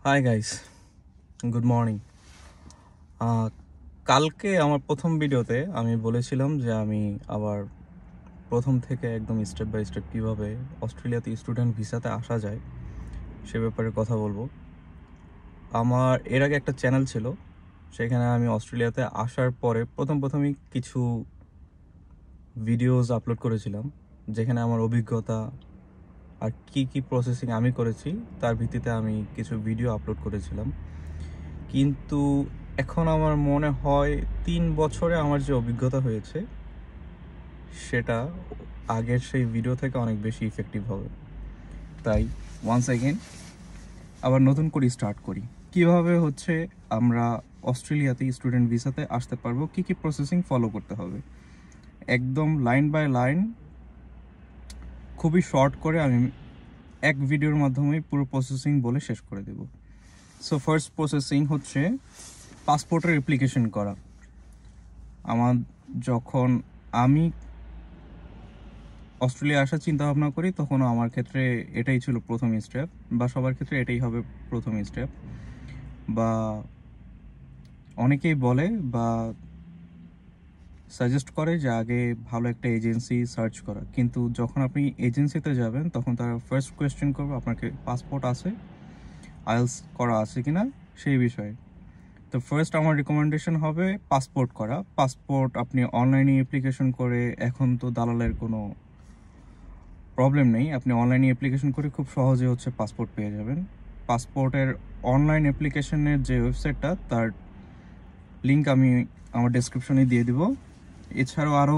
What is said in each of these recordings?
Hi guys, good morning. কালকে আমার প্রথম ভিডিওতে আমি বলেছিলাম যে আমি আবার প্রথম থেকে একদম স্টেপ বাই স্টেপ কীভাবে অস্ট্রেলিয়াতে স্টুডেন্ট ভিসাতে আসা যায় সে ব্যাপারে কথা বলবো। আমার এর আগে একটা চ্যানেল ছিল, সেখানে আমি অস্ট্রেলিয়াতে আসার পরে প্রথমই কিছু ভিডিওস আপলোড করেছিলাম, যেখানে আমার অভিজ্ঞতা আর কি প্রসেসিং আমি করেছি তার ভিত্তিতে আমি কিছু ভিডিও আপলোড করেছিলাম। কিন্তু এখন আমার মনে হয় 3 বছরে আমার যে অভিজ্ঞতা হয়েছে সেটা আগের সেই ভিডিও থেকে অনেক বেশি ইফেক্টিভ হবে। তাই ওয়ান্স অ্যাগেন আবার নতুন করে স্টার্ট করি। কিভাবে হচ্ছে আমরা অস্ট্রেলিয়াতে স্টুডেন্ট ভিসাতে আসতে পারবো, কি প্রসেসিং ফলো করতে হবে, একদম লাইন বাই লাইন খুবই শর্ট করে আমি এক ভিডিওর মাধ্যমে পুরো প্রসেসিং বলে শেষ করে দেব। সো ফার্স্ট প্রসেসিং হচ্ছে পাসপোর্টের অ্যাপ্লিকেশন করা। যখন আমি অস্ট্রেলিয়া আসার চিন্তা ভাবনা করি তখন আমার ক্ষেত্রে এটাই ছিল প্রথম স্টেপ, বা সবার ক্ষেত্রে এটাই হবে প্রথম স্টেপ। বা অনেকেই বলে বা সাজেস্ট করে যে আগে ভালো একটা এজেন্সি সার্চ করা, কিন্তু যখন আপনি এজেন্সিতে যাবেন তখন তারা ফার্স্ট কোয়েশ্চেন করবে আপনাকে পাসপোর্ট আছে, আইএলস করা আছে কিনা সেই বিষয়ে। তো ফার্স্ট আমার রিকমেন্ডেশন হবে পাসপোর্ট করা। পাসপোর্ট আপনি অনলাইনে অ্যাপ্লিকেশন করে, এখন তো দালালের কোনো প্রবলেম নেই, আপনি অনলাইনে অ্যাপ্লিকেশন করে খুব সহজে হচ্ছে পাসপোর্ট পেয়ে যাবেন। পাসপোর্টের অনলাইন অ্যাপ্লিকেশনের যে ওয়েবসাইটটা তার লিঙ্ক আমি আমার ডেসক্রিপশনে দিয়ে দিব। এছাড়াও আরও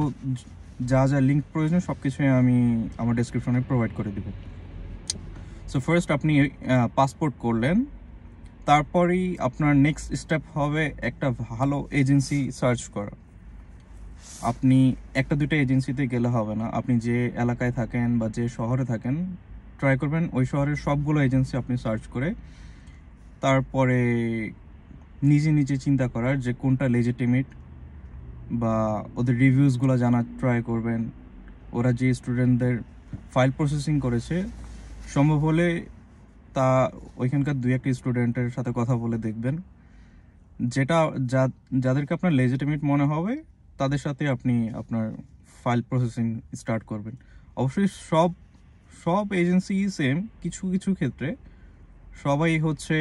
যা লিঙ্ক প্রয়োজন সব কিছুই আমি আমার ডেসক্রিপশনে প্রোভাইড করে দিব। সো ফার্স্ট আপনি পাসপোর্ট করলেন, তারপরেই আপনার নেক্সট স্টেপ হবে একটা ভালো এজেন্সি সার্চ করা। আপনি একটা দুটো এজেন্সিতে গেলে হবে না, আপনি যে এলাকায় থাকেন বা যে শহরে থাকেন ট্রাই করবেন ওই শহরের সবগুলো এজেন্সি আপনি সার্চ করে তারপরে নিজে চিন্তা করার যে কোনটা লেজিটিমেট, বা ওদের রিভিউসগুলো জানার ট্রাই করবেন। ওরা যে স্টুডেন্টদের ফাইল প্রসেসিং করেছে সম্ভব হলে তা ওইখানকার 2-1 স্টুডেন্টের সাথে কথা বলে দেখবেন, যাদেরকে আপনার লেজিটিমেট মনে হবে তাদের সাথে আপনি আপনার ফাইল প্রসেসিং স্টার্ট করবেন। অবশ্যই সব এজেন্সি সেম, কিছু ক্ষেত্রে সবাই হচ্ছে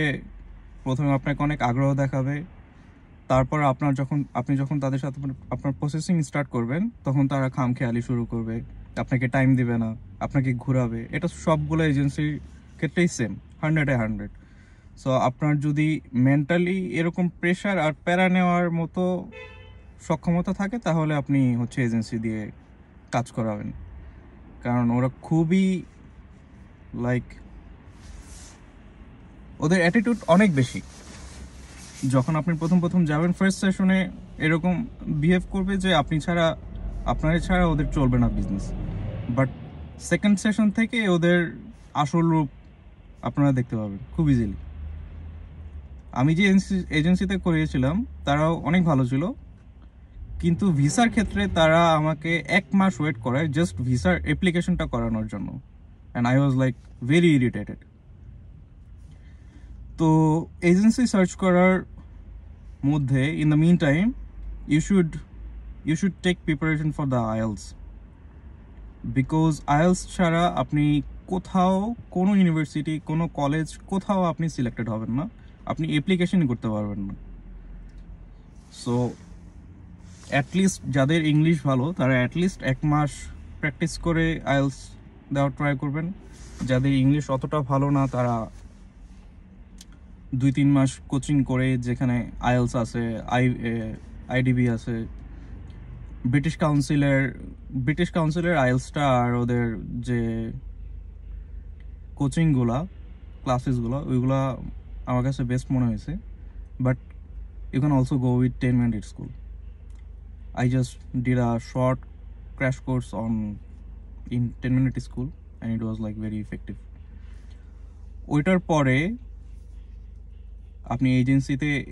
প্রথমে আপনাকে অনেক আগ্রহ দেখাবে, তারপর আপনি যখন তাদের সাথে আপনার প্রসেসিং স্টার্ট করবেন তখন তারা খামখেয়ালি শুরু করবে, আপনাকে টাইম দিবে না, আপনাকে ঘোরাবে। এটা সবগুলো এজেন্সির ক্ষেত্রেই সেম, 100-100। সো আপনার যদি মেন্টালি এরকম প্রেশার আর প্যারা নেওয়ার মতো সক্ষমতা থাকে তাহলে আপনি হচ্ছে এজেন্সি দিয়ে কাজ করাবেন, কারণ ওরা খুবই ওদের অ্যাটিটিউড অনেক বেশি। যখন আপনি প্রথম যাবেন ফার্স্ট সেশনে এরকম বিহেভ করবে যে আপনার ছাড়া ওদের চলবে না বিজনেস, বাট সেকেন্ড সেশন থেকে ওদের আসল রূপ আপনারা দেখতে পাবেন খুব ইজিলি। আমি যে এজেন্সিতে করিয়েছিলাম তারাও অনেক ভালো ছিল, কিন্তু ভিসার ক্ষেত্রে তারা আমাকে 1 মাস ওয়েট করায় জাস্ট ভিসার অ্যাপ্লিকেশনটা করানোর জন্য, and I was very irritated. তো এজেন্সি সার্চ করার মধ্যে in the meantime you should take preparation for the IELTS, because IELTS ছাড়া আপনি কোথাও কোনো ইউনিভার্সিটি কোনো কলেজ কোথাও আপনি সিলেক্টেড হবেন না, আপনি অ্যাপ্লিকেশনই করতে পারবেন না। সো অ্যাটলিস্ট যাদের ইংলিশ ভালো তারা অ্যাটলিস্ট 1 মাস প্র্যাকটিস করে আইএলস দেওয়ার ট্রাই করবেন। যাদের ইংলিশ অতটা ভালো না তারা 2-3 মাস কোচিং করে, যেখানে আইএলস আছে, আইডিবি আছে, ব্রিটিশ কাউন্সিলের আইএলসটা আর ওদের যে কোচিংগুলা ক্লাসেসগুলো ওইগুলা আমার কাছে বেস্ট মনে হয়েছে। But you can also go with 10-minute school. I just did a short crash course in 10-minute school and it was very effective. ওইটার পরে আপনি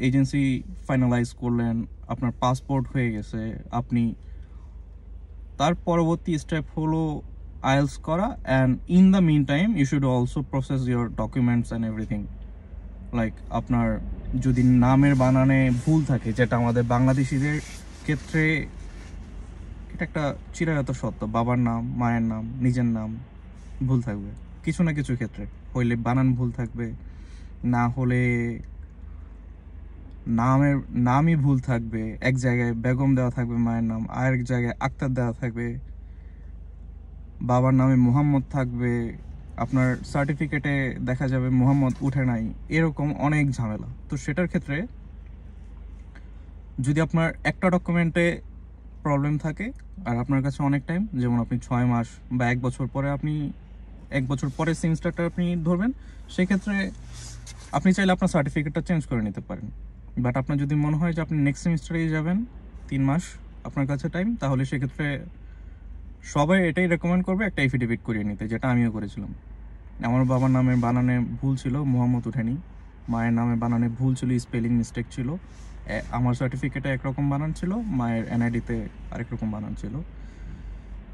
এজেন্সি ফাইনালাইজ করলেন, আপনার পাসপোর্ট হয়ে গেছে, আপনি তার পরবর্তী স্টেপ হলো আইএলস করা, and in the meantime you should also process your documents and everything. Like আপনার যদি নামের বানানে ভুল থাকে, যেটা আমাদের বাংলাদেশিদের ক্ষেত্রে এটা একটা চিরায়ত সত্য, বাবার নাম, মায়ের নাম, নিজের নাম ভুল থাকবে কিছু না কিছু ক্ষেত্রে। হইলে বানান ভুল থাকবে, না হলে নামই ভুল থাকবে। এক জায়গায় বেগম দেওয়া থাকবে মায়ের নাম, আর এক জায়গায় আক্তার দেওয়া থাকবে, বাবার নামে মুহাম্মদ থাকবে, আপনার সার্টিফিকেটে দেখা যাবে মুহাম্মদ উঠে নাই, এরকম অনেক ঝামেলা। তো সেটার ক্ষেত্রে যদি আপনার একটা ডকুমেন্টে প্রবলেম থাকে আর আপনার কাছে অনেক টাইম, যেমন আপনি 6 মাস বা 1 বছর পরে, আপনি 1 বছর পরে সেমিস্টারটা আপনি ধরবেন, সেক্ষেত্রে আপনি চাইলে আপনার সার্টিফিকেটটা চেঞ্জ করে নিতে পারেন। বাট আপনার যদি মনে হয় যে আপনি নেক্সট সেমিস্টারেই যাবেন, 3 মাস আপনার কাছে টাইম, তাহলে সেক্ষেত্রে সবাই এটাই রেকমেন্ড করবে একটা এফিডেভিট করিয়ে নিতে, যেটা আমিও করেছিলাম। আমার বাবার নামে বানানে ভুল ছিল, মুহাম্মদ উঠেনি। মায়ের নামে বানানে ভুল ছিল, স্পেলিং মিস্টেক ছিল। আমার সার্টিফিকেটে একরকম বানান ছিল, মায়ের এনআইডিতে আরেক রকম বানান ছিল।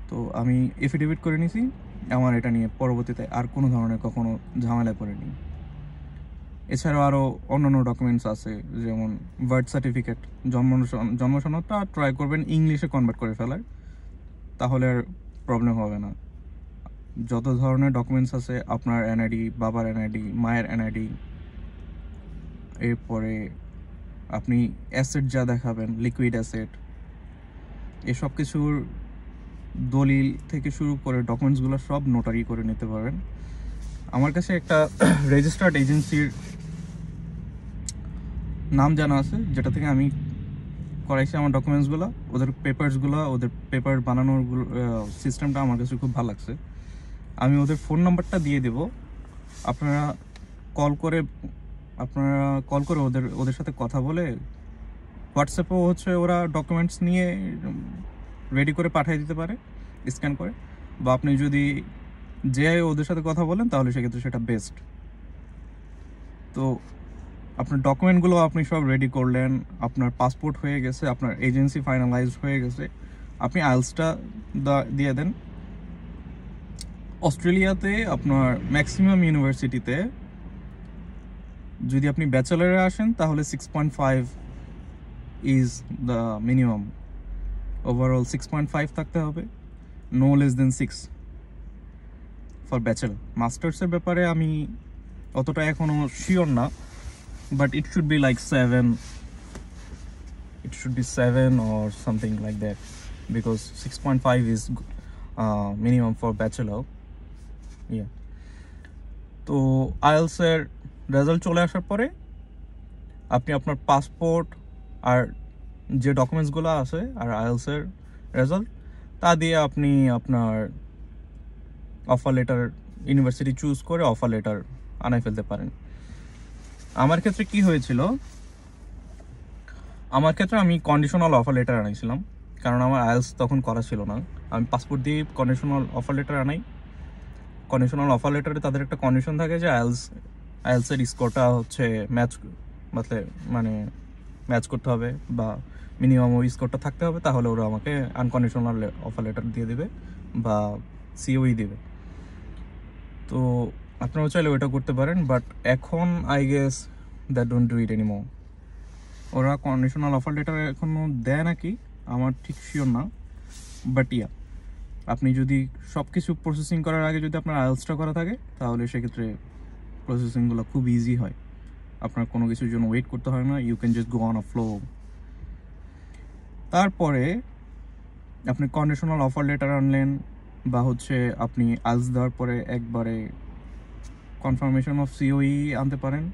তো আমি এফিডেভিট করে নিয়েছি, আমার এটা নিয়ে পরবর্তীতে আর কোনো ধরনের কখনো ঝামেলায় পড়েনি। এছাড়াও আরও অন্যান্য ডকুমেন্টস আছে, যেমন বার্থ সার্টিফিকেট, জন্ম সনদটা ট্রাই করবেন ইংলিশে কনভার্ট করে ফেলার, তাহলে আর প্রবলেম হবে না। যত ধরনের ডকুমেন্টস আছে, আপনার এনআইডি, বাবার এনআইডি, মায়ের এনআইডি, এরপরে আপনি অ্যাসেট যা দেখাবেন, লিকুইড অ্যাসেট, এসব কিছুর দলিল থেকে শুরু করে ডকুমেন্টসগুলো সব নোটারি করে নিতে পারেন। আমার কাছে একটা রেজিস্টার্ড এজেন্সির নাম জানা আছে, যেটা থেকে আমি করাইছি আমার ডকুমেন্টসগুলো। ওদের পেপার বানানোর সিস্টেমটা আমার কাছে খুব ভালো লাগছে। আমি ওদের ফোন নাম্বারটা দিয়ে দেব, আপনারা কল করে ওদের সাথে কথা বলে, হোয়াটসঅ্যাপেও ওরা ডকুমেন্টস নিয়ে রেডি করে পাঠিয়ে দিতে পারে স্ক্যান করে, বা আপনি যদি ওদের সাথে কথা বলেন তাহলে সেক্ষেত্রে সেটা বেস্ট। তো আপনার ডকুমেন্টগুলো আপনি সব রেডি করলেন, আপনার পাসপোর্ট হয়ে গেছে, আপনার এজেন্সি ফাইনালাইজড হয়ে গেছে, আপনি আইএলটিএসটা দিয়ে দেন। অস্ট্রেলিয়াতে আপনার ম্যাক্সিমাম ইউনিভার্সিটিতে যদি আপনি ব্যাচেলারে আসেন তাহলে 6.5 ইজ দ্য মিনিমাম। ওভারঅল 6.5 থাকতে হবে, no less than 6 for bachelor. মাস্টার্সের ব্যাপারে আমি অতটা এখনো শিওর না, but it should be like 7. It should be 7 or something like that, because 6.5 is minimum for bachelor. Yeah. তো আইএলটিএস এর রেজাল্ট চলে আসার পরে আপনি আপনার পাসপোর্ট আর যে ডকুমেন্টসগুলো আছে আর আইএলটিএস এর রেজাল্ট, তা দিয়ে আপনি আপনার অফার লেটার, ইউনিভার্সিটি চুজ করে অফার লেটার আনাই ফেলতে পারেন। আমার ক্ষেত্রে কি হয়েছিল, আমি কন্ডিশনাল অফার লেটার আনাইছিলাম, কারণ আমার আইএলটিএস তখন করা ছিল না। আমি পাসপোর্ট দিয়ে কন্ডিশনাল অফার লেটার আনাই। কন্ডিশনাল অফার লেটারে তাদের একটা কন্ডিশন থাকে যে আইএলটিএস এর স্কোরটা ম্যাচ করতে হবে, বা মিনিমাম ওই স্কোরটা থাকতে হবে, তাহলে ওরা আমাকে আনকন্ডিশনাল অফার লেটার দিয়ে দেবে বা সিওই দেবে। তো আপনারাও চাইলে ওইটা করতে পারেন, বাট এখন I guess that don't do it anymore. ওরা কন্ডিশনাল অফার লেটার এখনো দেয় নাকি আমার ঠিক শিওর না, বাট ইয়া, আপনি যদি সব কিছু প্রসেসিং করার আগে যদি আপনার আইএলটিএসটা করা থাকে, তাহলে সেক্ষেত্রে প্রসেসিংগুলো খুব ইজি হয়, আপনার কোনো কিছুর জন্য ওয়েট করতে হয় না, you can just go on a flow. তারপরে আপনি কন্ডিশনাল অফার লেটার আনলেন, বা আপনি আইএলটিএস দেওয়ার পরে একবারে কনফার্মেশন অফ সিওই আনতে পারেন,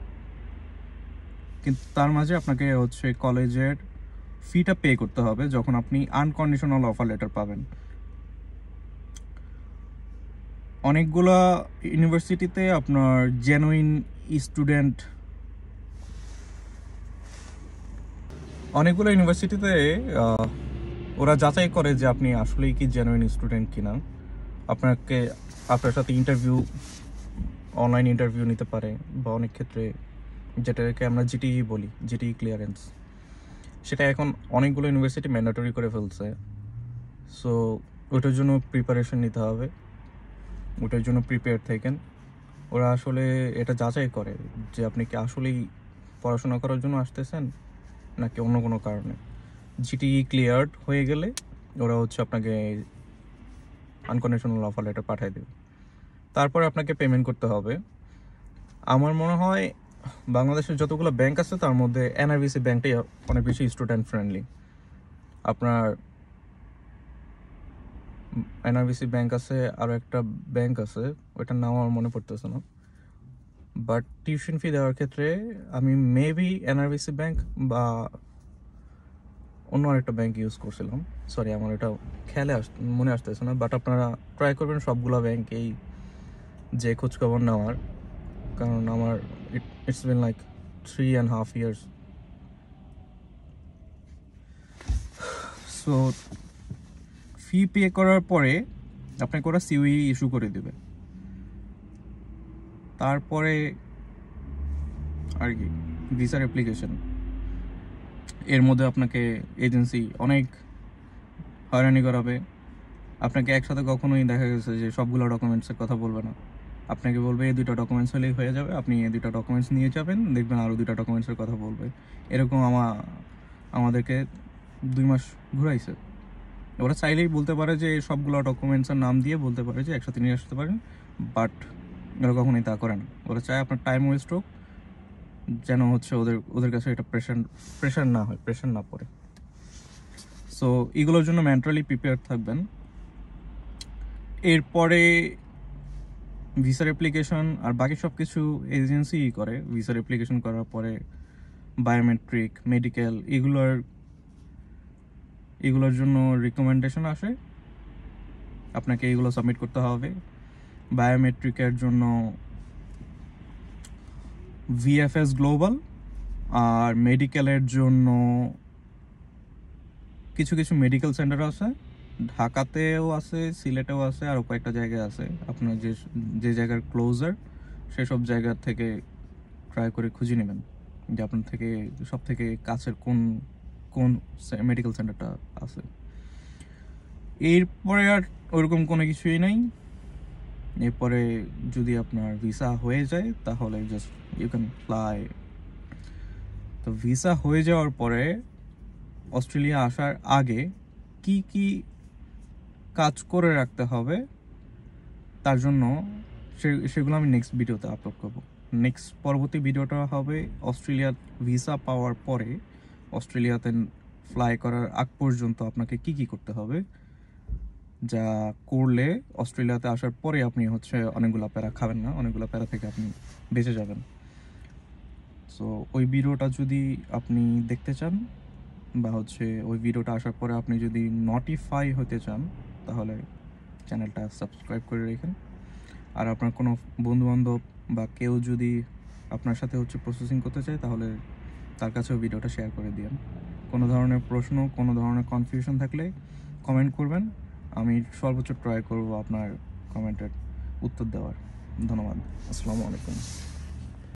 কিন্তু তার মাঝে আপনাকে কলেজের ফিটা পে করতে হবে যখন আপনি আনকন্ডিশনাল অফার লেটার পাবেন। অনেকগুলা ইউনিভার্সিটিতে আপনার জেনুইন স্টুডেন্ট, ওরা যাচাই করে যে আপনি আসলেই কি জেনুইন স্টুডেন্ট কিনা। আপনার সাথে অনলাইন ইন্টারভিউ নিতে পারে, বা অনেক ক্ষেত্রে যেটাকে আমরা জিটিই বলি, জিটিই ক্লিয়ারেন্স, সেটা এখন অনেকগুলো ইউনিভার্সিটি ম্যান্ডেটরি করে ফেলছে। সো ওটার জন্য প্রিপারেশন নিতে হবে, ওটার জন্য প্রিপেয়ার থাকেন। ওরা আসলে এটা যাচাই করে যে আপনি কি আসলেই পড়াশোনা করার জন্য আসতেছেন নাকি অন্য কোনো কারণে। জিটিই ক্লিয়ার্ড হয়ে গেলে ওরা হচ্ছে আপনাকে আনকন্ডিশনাল অফার লেটার পাঠিয়ে দেবে। তারপরে আপনাকে পেমেন্ট করতে হবে। আমার মনে হয় বাংলাদেশের যতগুলো ব্যাংক আছে তার মধ্যে এনআরবিসি ব্যাংকটাই অনেক বেশি স্টুডেন্ট ফ্রেন্ডলি। আপনার এনআরবিসি ব্যাংক আছে, আরও একটা ব্যাংক আছে, ওইটার নাম আমার মনে পড়তেছে না। বাট টিউশন ফি দেওয়ার ক্ষেত্রে আমি মেবি এনআরবিসি ব্যাংক বা অন্য আরেকটা ব্যাংক ইউজ করছিলাম, সরি আমার এটা মনে আসতেছে না। বাট আপনারা ট্রাই করবেন সবগুলো ব্যাংকেই যে খোঁজখবর নেওয়ার, কারণ আমার it's been like 3.5 years। So fee pay করার পরে আপনাকে ওরা সিওই ইস্যু করে দেবে। তারপরে আর কি ভিসার অ্যাপ্লিকেশন, এর মধ্যে আপনাকে এজেন্সি অনেক হয়রানি করাবে। আপনাকে একসাথে কখনোই দেখা গেছে যে সবগুলো ডকুমেন্টসের কথা বলবে না, আপনাকে বলবে এই দুটো ডকুমেন্টস হলেই হয়ে যাবে, আপনি এই দুটো ডকুমেন্টস নিয়ে যাবেন, দেখবেন আরও দুটো ডকুমেন্টসের কথা বলবে। এরকম আমাদেরকে 2 মাস ঘুরাইছে। ওরা চাইলেই বলতে পারে যে সবগুলো ডকুমেন্টসের নাম দিয়ে বলতে পারে যে একসাথে নিয়ে আসতে পারেন, বাট ওরা কখনোই তা করে না। ওরা চায় আপনার টাইম ওয়েস্ট হোক, যেন হচ্ছে ওদের কাছে এটা প্রেশার না হয়, প্রেশার না পড়ে। সো এগুলোর জন্য মেন্টালি প্রিপেয়ার থাকবেন। এরপরে ভিসার অ্যাপ্লিকেশন আর বাকি সব কিছু এজেন্সিই করে। ভিসার অ্যাপ্লিকেশন করার পরে বায়োমেট্রিক, মেডিকেল এগুলোর জন্য রিকমেন্ডেশন আসে, আপনাকে এগুলো সাবমিট করতে হবে। বায়োমেট্রিকের জন্য ভিএফএস গ্লোবাল, আর মেডিকেলের জন্য কিছু কিছু মেডিকেল সেন্টার আছে, ঢাকাতেও আছে, সিলেটেও আছে, আর কয়েকটা জায়গায় আছে। আপনার যে জায়গার ক্লোজার সেসব জায়গা থেকে ট্রাই করে খুঁজে নেবেন যে আপনার থেকে সব থেকে কাছের কোন কোন মেডিকেল সেন্টারটা আছে। এরপরে আর ওরকম কোনো কিছুই নাই। এরপরে যদি আপনার ভিসা হয়ে যায় তাহলে জাস্ট ইউ ক্যান ফ্লাই। তো ভিসা হয়ে যাওয়ার পরে অস্ট্রেলিয়া আসার আগে কি কি কাজ করে রাখতে হবে তার জন্য সেগুলো আমি নেক্সট ভিডিওতে আপলোড করবো। নেক্সট পরবর্তী ভিডিওটা হবে অস্ট্রেলিয়ার ভিসা পাওয়ার পরে অস্ট্রেলিয়াতে ফ্লাই করার আগ পর্যন্ত আপনাকে কি কি করতে হবে, যা করলে অস্ট্রেলিয়াতে আসার পরে আপনি হচ্ছে অনেকগুলো প্যারা খাবেন না, অনেকগুলো প্যারা থেকে আপনি বেঁচে যাবেন। সো ওই ভিডিওটা যদি আপনি দেখতে চান বা হচ্ছে ওই ভিডিওটা আসার পরে আপনি যদি নোটিফাই হতে চান তাহলে চ্যানেলটা সাবস্ক্রাইব করে রাখেন। আর আপনার কোনো বন্ধুবান্ধব বা কেউ যদি আপনার সাথে হচ্ছে প্রসেসিং করতে চায় তাহলে তার কাছেও ভিডিওটা শেয়ার করে দিন। কোনো ধরনের প্রশ্ন, কোনো ধরনের কনফিউশন থাকলে কমেন্ট করবেন, আমি সর্বোচ্চ ট্রাই করব আপনার কমেন্টের উত্তর দেওয়ার। ধন্যবাদ। আসসালামু আলাইকুম।